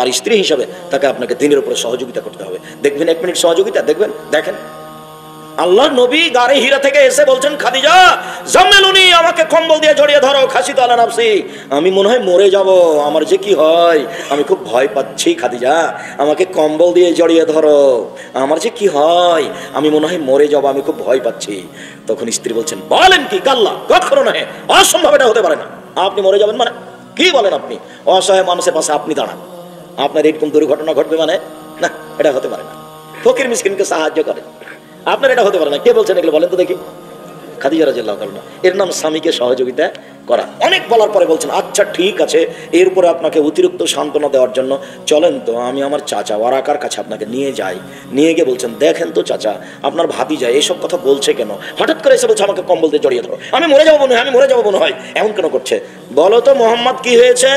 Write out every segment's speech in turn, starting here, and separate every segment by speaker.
Speaker 1: তার স্ত্রী হিসাবে তাকে আপনাকে দিনের উপরে সহযোগিতা করতে হবে। দেখবেন 1 মিনিট সহযোগিতা, দেখেন আল্লাহ নবী গারে হিরা থেকে এসে বলছেন, খাদিজা জাম্মিলুনি, আমাকে কম্বল দিয়ে জড়িয়ে ধরো, খাসিতু আলা নাফসি, আমি মনে হয় মরে যাব, আমার যে কি হয়, আমি খুব ভয় পাচ্ছি, খাদিজা আমাকে কম্বল দিয়ে জড়িয়ে ধরো, আমার যে কি হয়, আমি মনে হয় মরে যাব, আমি খুব ভয় পাচ্ছি। তখন স্ত্রী বলছেন, বলেন কি কাল্লা, কখনো নয়, অসম্ভব, এটা হতে পারে না, আপনি মরে যাবেন মানে কি বলেন আপনি? অসহায় মানুষের পাশে আপনি দাঁড়ান, আপনার এরকম দুর্ঘটনা ঘটবে মানে না, এটা হতে পারে না। ফকির মিসকিনকে সাহায্য করে, আপনার এটা হতে পারে না, কে বলছেন এগুলো বলেন তো দেখি? খাদিজা রাদিয়াল্লাহু তাআলা। এর নাম স্বামীকে সহযোগিতা করা। অনেক বলার পরে বলছেন, আচ্ছা ঠিক আছে, এরপরে আপনাকে অতিরিক্ত সান্ত্বনা দেওয়ার জন্য চলেন তো আমি আমার চাচা ওয়ারাকার কাছে আপনাকে নিয়ে যাই। নিয়ে গিয়ে বলছেন, দেখেন তো চাচা, আপনার ভাতিজা এসব কথা বলছে কেন, হঠাৎ করে এসে বলছে আমাকে কম্বল দিয়ে জড়িয়ে ধরো, আমি মরে যাবো মনে হয়, আমি মরে যাবো মনে হয়, এমন কেন করছে? বলো তো মোহাম্মদ, কি হয়েছে?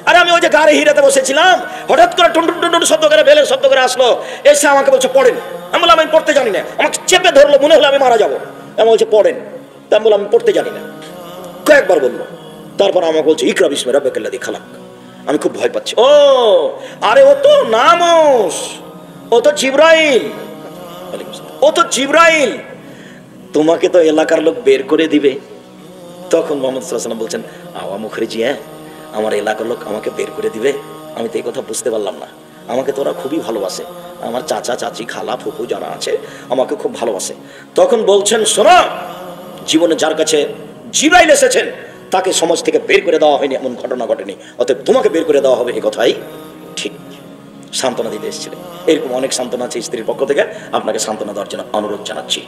Speaker 1: আরে আমি ওই যে গাড়ি হিরাতে বসেছিলাম, হঠাৎ করে টুন টুন টুন শব্দ করে, বেলের শব্দ করে আসলো, এসে আমাকে বলছে পড়েন। আমি বললাম আমি পড়তে জানি না, আমাকে চেপে ধরলো, মনে হলো আমি মারা যাবো, আমি বলছে পড়েন। তা আমি বললাম আমি পড়তে জানি না, কয়েকবার বললো। তারপর আমাকে বলছে ইকরা বিসমি রাব্বিকাল্লাযী খালাক। আমি খুব ভয় পাচ্ছি। ও আরে ও তো নামস, ও তো জিবরাইল, ও তো জিবরাইল, তোমাকে তো এলাকার লোক বের করে দিবে। তখন মুহাম্মদ সাল্লাল্লাহু আলাইহি ওয়াসাল্লাম বলছেন, আওয়া মুখরিজি, হ্যাঁ আমার এলাকার লোক আমাকে বের করে দিবে? আমি তো এই কথা বুঝতে পারলাম না, আমাকে তো ওরা খুবই ভালোবাসে, আমার চাচা চাচি খালা ফুফু যারা আছে আমাকে খুব ভালোবাসে। তখন বলছেন, শোনো, জীবনে যার কাছে জিবরাইল এসেছেন তাকে সমাজ থেকে বের করে দেওয়া হয়নি, এমন ঘটনা ঘটেনি, অতএব তোমাকে বের করে দেওয়া হবে, এই কথাই ঠিক। সান্ত্বনা দিতে এসেছিলেন। এরকম অনেক সান্ত্বনা আছে স্ত্রীর পক্ষ থেকে, আপনাকে সান্ত্বনা দেওয়ার জন্য অনুরোধ জানাচ্ছি।